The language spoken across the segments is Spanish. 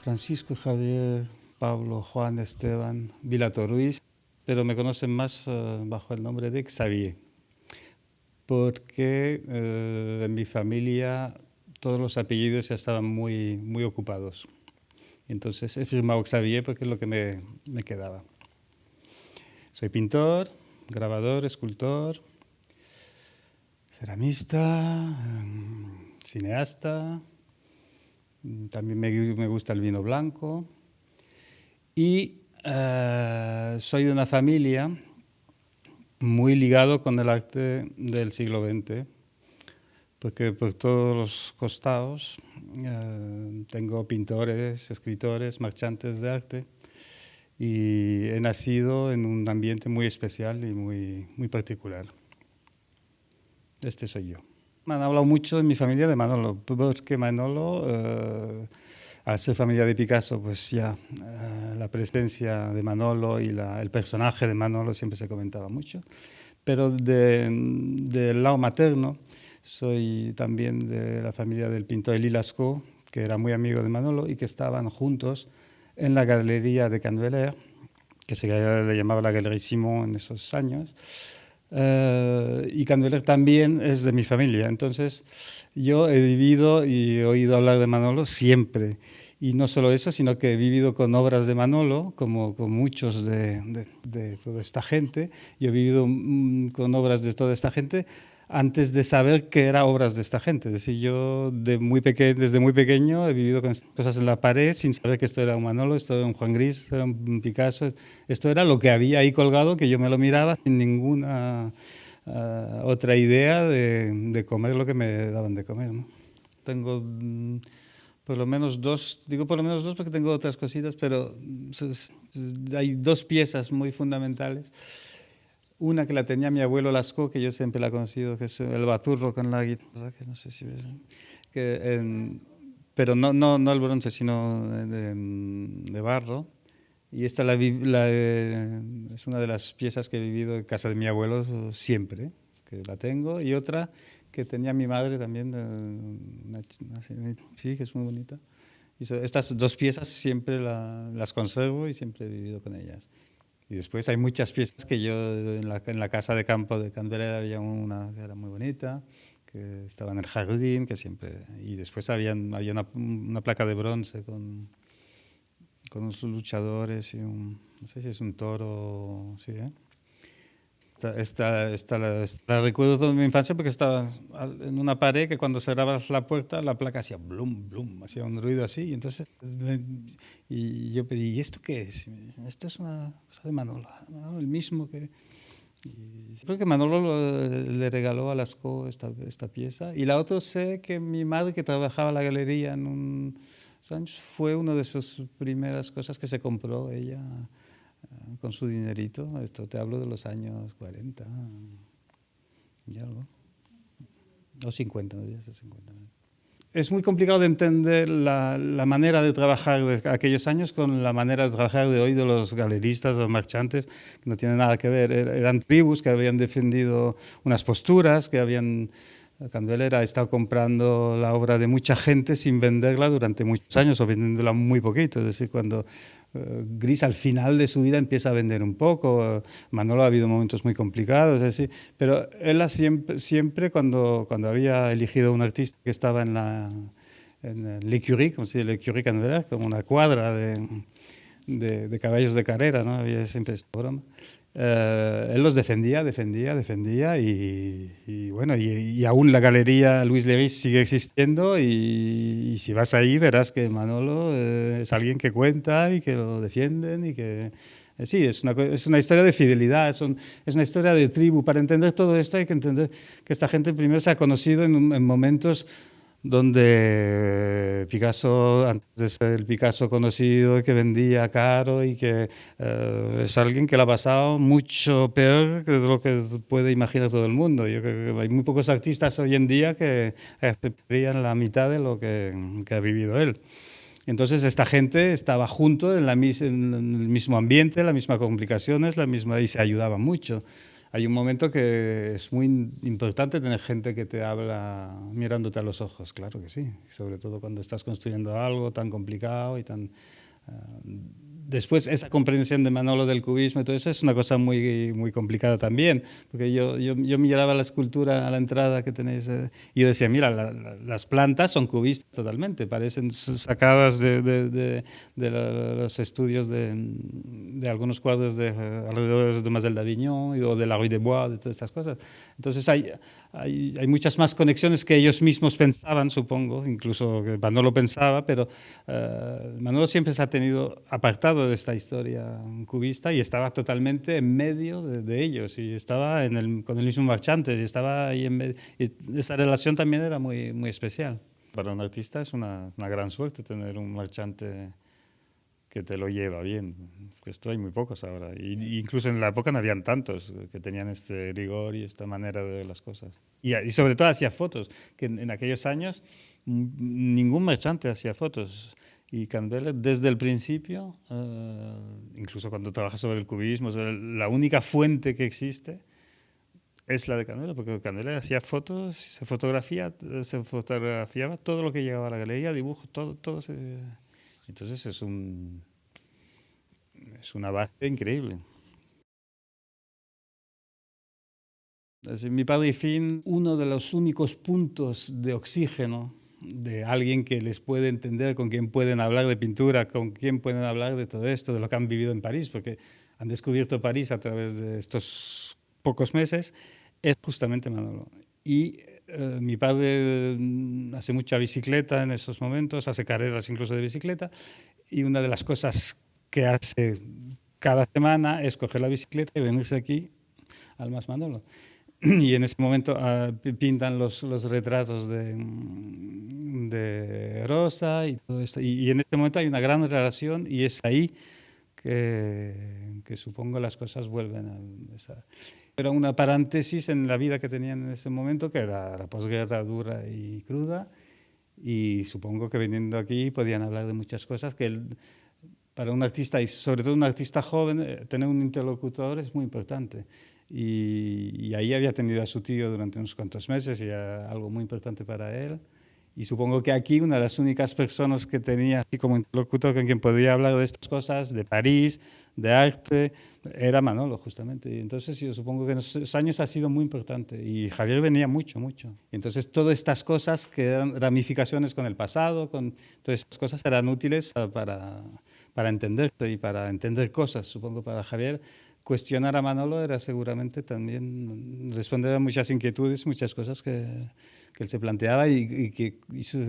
Francisco, Javier, Pablo, Juan, Esteban, Vilato Ruiz, pero me conocen más bajo el nombre de Xavier, porque en mi familia todos los apellidos ya estaban muy ocupados. Entonces he firmado Xavier porque es lo que me quedaba. Soy pintor, grabador, escultor, ceramista, cineasta, también me gusta el vino blanco y soy de una familia muy ligado con el arte del siglo XX, porque por todos los costados tengo pintores, escritores, marchantes de arte y he nacido en un ambiente muy especial y muy particular. Este soy yo. Me han hablado mucho en mi familia de Manolo, porque Manolo, al ser familia de Picasso, pues ya la presencia de Manolo y el personaje de Manolo siempre se comentaba mucho. Pero del lado materno, soy también de la familia del pintor Elie Lascaux, que era muy amigo de Manolo y que estaban juntos en la galería de Canveler, que se le llamaba la Galerie Simon en esos años. Y Canveler también es de mi familia, entonces yo he vivido y he oído hablar de Manolo siempre. Y no solo eso, sino que he vivido con obras de Manolo, como con muchos de toda esta gente. Yo he vivido con obras de toda esta gente antes de saber que eran obras de esta gente. Es decir, yo desde muy pequeño he vivido con cosas en la pared sin saber que esto era un Manolo, esto era un Juan Gris, esto era un Picasso. Esto era lo que había ahí colgado, que yo me lo miraba sin ninguna otra idea de comer lo que me daban de comer, ¿no? Tengo por lo menos dos, digo por lo menos dos porque tengo otras cositas, pero hay dos piezas muy fundamentales. Una que la tenía mi abuelo Lascaux, que yo siempre la he conocido, que es el baturro con la guitarra, que no sé si ves, pero no el bronce, sino de barro. Y esta es una de las piezas que he vivido en casa de mi abuelo siempre, que la tengo. Y otra que tenía mi madre también, sí, que es muy bonita. Y estas dos piezas siempre las conservo y siempre he vivido con ellas. Y después hay muchas piezas que yo en la casa de campo de Canveler había una que era muy bonita, que estaba en el jardín, que siempre... Y después había una placa de bronce con unos luchadores y no sé si es un toro, sí, ¿eh? La recuerdo toda mi infancia porque estaba en una pared que cuando cerrabas la puerta la placa hacía blum, blum, hacía un ruido así y entonces y yo pedí, ¿y esto qué es? Esto es una cosa de Manolo, el mismo que... Creo que Manolo le regaló a Lascaux esta pieza y la otra sé que mi madre que trabajaba en la galería en unos años fue una de sus primeras cosas que se compró ella con su dinerito. Esto te hablo de los años 40 y algo, o 50, no diría 50. Es muy complicado de entender la manera de trabajar de aquellos años con la manera de trabajar de hoy de los galeristas, los marchantes, que no tienen nada que ver. Eran tribus que habían defendido unas posturas, que habían... Canveler ha estado comprando la obra de mucha gente sin venderla durante muchos años o vendiéndola muy poquito. Es decir, cuando Gris al final de su vida empieza a vender un poco, Manolo ha habido momentos muy complicados, es decir, pero él siempre cuando había elegido un artista que estaba en l'écurie, como se dice, l'écurie Canveler, como una cuadra de caballos de carrera, ¿no? Había siempre esta broma. Él los defendía y bueno, y aún la galería Louis Léris sigue existiendo y si vas ahí verás que Manolo es alguien que cuenta y que lo defienden y que... Sí, es una historia de fidelidad, es una historia de tribu. Para entender todo esto hay que entender que esta gente primero se ha conocido en momentos donde Picasso, antes de ser el Picasso conocido, que vendía caro y que es alguien que la ha pasado mucho peor que lo que puede imaginar todo el mundo. Yo creo que hay muy pocos artistas hoy en día que aceptarían la mitad de lo que ha vivido él. Entonces esta gente estaba junto en el mismo ambiente, las mismas complicaciones, y se ayudaba mucho. hay un momento que es muy importante tener gente que te habla mirándote a los ojos, claro que sí, sobre todo cuando estás construyendo algo tan complicado y tan... Después, esa comprensión de Manolo del cubismo y todo eso es una cosa muy complicada también, porque yo miraba la escultura a la entrada que tenéis y yo decía, mira, las plantas son cubistas totalmente, parecen sacadas de los estudios de algunos cuadros de alrededor de Mademoiselle d'Avignon o de la Rue des Bois, de todas estas cosas. Entonces hay muchas más conexiones que ellos mismos pensaban, supongo, incluso que Manolo pensaba, pero Manolo siempre se ha tenido apartado de esta historia cubista y estaba totalmente en medio de ellos y estaba con el mismo Marchantes y estaba ahí en medio. Y esa relación también era muy especial. Para un artista es una gran suerte tener un marchante que te lo lleva bien. Esto hay muy pocos ahora. Y incluso en la época no habían tantos que tenían este rigor y esta manera de ver las cosas. Y sobre todo hacía fotos, que en aquellos años ningún marchante hacía fotos. Y Candeler, desde el principio, incluso cuando trabaja sobre el cubismo, la única fuente que existe es la de Candeler, porque Candeler hacía fotos, se fotografiaba todo lo que llegaba a la galería, dibujos, todo entonces es una base increíble. Desde mi padre y Finn, uno de los únicos puntos de oxígeno de alguien que les puede entender, con quien pueden hablar de pintura, con quien pueden hablar de todo esto, de lo que han vivido en París, porque han descubierto París a través de estos pocos meses, es justamente Manolo. Y mi padre hace mucha bicicleta en esos momentos, hace carreras incluso de bicicleta, y una de las cosas que hace cada semana es coger la bicicleta y venirse aquí al Mas Manolo. Y en ese momento pintan los retratos de Rosa y todo esto. Y en ese momento hay una gran relación y es ahí que supongo las cosas vuelven a esa. Era una paréntesis en la vida que tenían en ese momento, que era la posguerra dura y cruda, y supongo que viniendo aquí podían hablar de muchas cosas que para un artista, y sobre todo un artista joven, tener un interlocutor es muy importante. Y ahí había tenido a su tío durante unos cuantos meses y era algo muy importante para él. Y supongo que aquí una de las únicas personas que tenía así como interlocutor con quien podía hablar de estas cosas, de París, de arte, era Manolo, justamente. Y entonces yo supongo que en esos años ha sido muy importante. Y Javier venía mucho. Y entonces todas estas cosas que eran ramificaciones con el pasado, todas estas cosas eran útiles para entenderte y para entender cosas. Supongo para Javier cuestionar a Manolo era seguramente también responder a muchas inquietudes, muchas cosas que él se planteaba y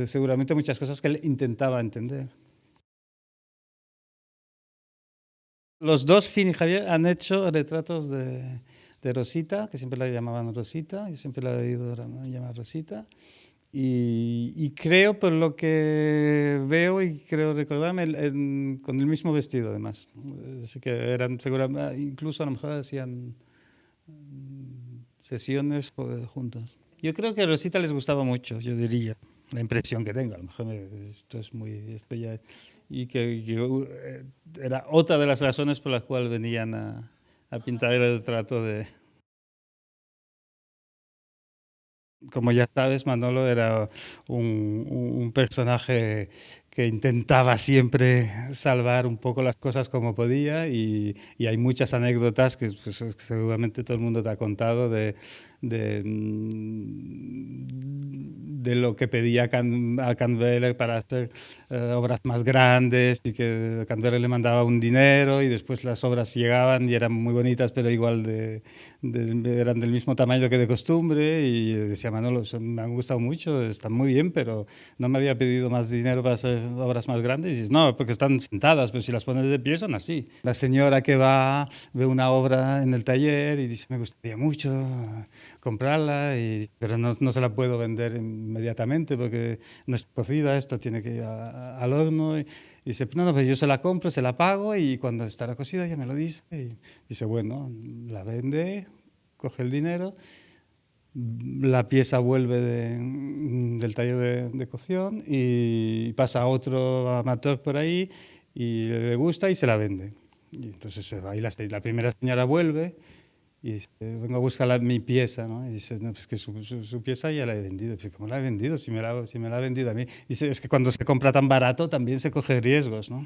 seguramente muchas cosas que él intentaba entender. Los dos, Finn y Javier, han hecho retratos de Rosita, que siempre la llamaban Rosita, yo siempre la he oído llamar Rosita. Y creo, por lo que veo y creo recordarme, con el mismo vestido además. Así que eran seguramente, incluso a lo mejor hacían sesiones juntos. Yo creo que a Rosita les gustaba mucho, yo diría, la impresión que tengo. A lo mejor esto es esto ya, y que era otra de las razones por las cuales venían a pintar el retrato de... Como ya sabes, Manolo era un personaje que intentaba siempre salvar un poco las cosas como podía y hay muchas anécdotas que seguramente todo el mundo te ha contado de lo que pedía a Candela para hacer obras más grandes y que Candela le mandaba un dinero y después las obras llegaban y eran muy bonitas pero igual eran del mismo tamaño que de costumbre y decía Manolo, me han gustado mucho, están muy bien, pero no me había pedido más dinero para hacer obras más grandes. Y dices, no, porque están sentadas, pero si las pones de pie son así. La señora que ve una obra en el taller y dice, me gustaría mucho comprarla, pero no se la puedo vender inmediatamente porque no está cocida, esto tiene que ir al horno. Y dice, no, pues yo se la compro, se la pago y cuando estará cocida ya me lo dice. Y dice, bueno, la vende, coge el dinero. La pieza vuelve del taller de cocción y pasa a otro amateur por ahí y le gusta y se la vende. Y entonces se va y la primera señora vuelve y dice, vengo a buscar mi pieza, ¿no? Y dice, no, pues que su pieza ya la he vendido. Dice, ¿cómo la he vendido? Si me la ha vendido a mí. Dice, es que cuando se compra tan barato también se coge riesgos, ¿no?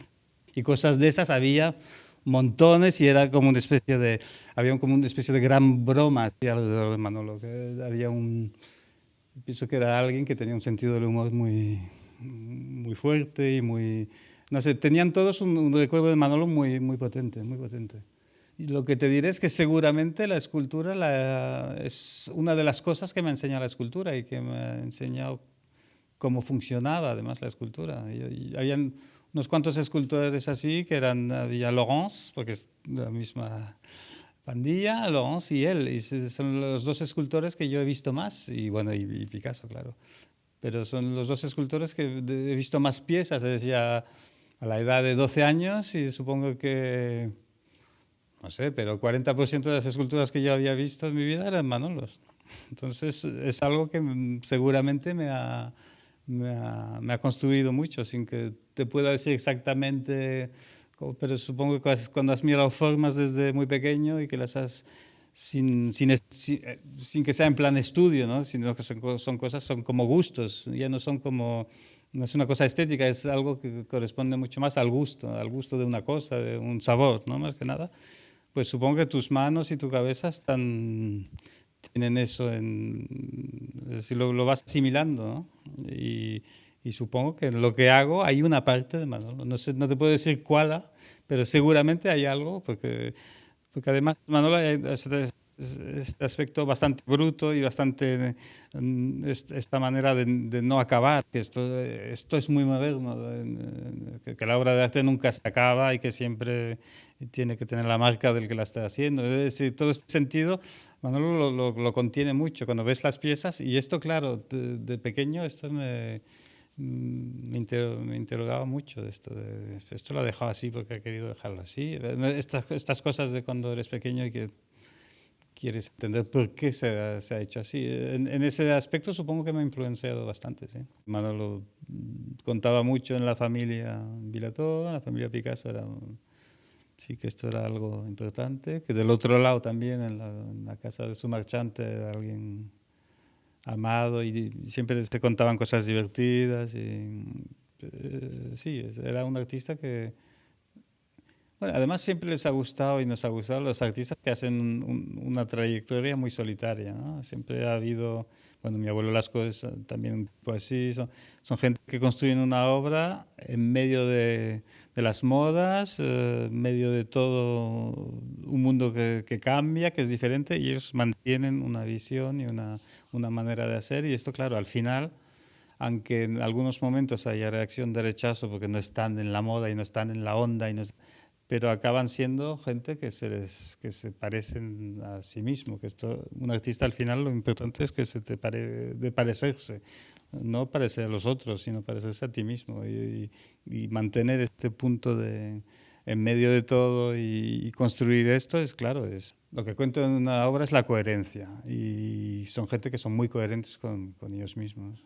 Y cosas de esas había montones y era como una especie de, había como una especie de gran broma así alrededor de Manolo, que había pienso que era alguien que tenía un sentido del humor muy fuerte y muy, no sé, tenían todos un recuerdo de Manolo muy potente, muy potente. Y lo que te diré es que seguramente la escultura es una de las cosas que me ha enseñado la escultura y que me ha enseñado cómo funcionaba además la escultura. Y habían unos cuantos escultores así, que había Laurence, porque es de la misma pandilla, Laurence y él, y son los dos escultores que yo he visto más, y bueno, y Picasso, claro. Pero son los dos escultores que he visto más piezas, es decir, a la edad de 12 años, y supongo que, no sé, pero el 40% de las esculturas que yo había visto en mi vida eran Manolos. Entonces es algo que seguramente me ha construido mucho, sin que te pueda decir exactamente, pero supongo que cuando has mirado formas desde muy pequeño y que las has, sin que sea en plan estudio, ¿no? Sino que son cosas, son como gustos, ya no son como, no es una cosa estética, es algo que corresponde mucho más al gusto de una cosa, de un sabor, ¿no? Más que nada. Pues supongo que tus manos y tu cabeza tienen eso, es decir, lo vas asimilando, ¿no? Y supongo que en lo que hago hay una parte de Manolo. No sé, no te puedo decir cuál, pero seguramente hay algo, porque además Manolo este aspecto bastante bruto y bastante esta manera de no acabar, que esto es muy moderno, que la obra de arte nunca se acaba y que siempre tiene que tener la marca del que la está haciendo. Es decir, todo este sentido Manolo lo contiene mucho cuando ves las piezas, y esto, claro, de pequeño esto me interrogaba mucho de esto. Esto lo ha dejado así porque ha querido dejarlo así. Estas cosas de cuando eres pequeño y que quieres entender por qué se ha hecho así. En ese aspecto supongo que me ha influenciado bastante. ¿Sí? Manolo contaba mucho en la familia Vilató, en la familia Picasso. Sí que esto era algo importante. Que del otro lado también, en la casa de su marchante, era alguien amado y siempre se contaban cosas divertidas. Sí, era un artista que... Bueno, además siempre les ha gustado y nos ha gustado los artistas que hacen una trayectoria muy solitaria, ¿no? Siempre ha habido, bueno, mi abuelo Lasco es también un poco así, son gente que construyen una obra en medio de las modas, en medio de todo un mundo que cambia, que es diferente, y ellos mantienen una visión y una manera de hacer, y esto, claro, al final, aunque en algunos momentos haya reacción de rechazo porque no están en la moda y no están en la onda, pero acaban siendo gente que se parecen a sí mismo. Un artista al final lo importante es que de parecerse, no parecer a los otros, sino parecerse a ti mismo y mantener este punto en medio de todo y construir esto es claro, lo que cuento en una obra es la coherencia, y son gente que son muy coherentes con ellos mismos.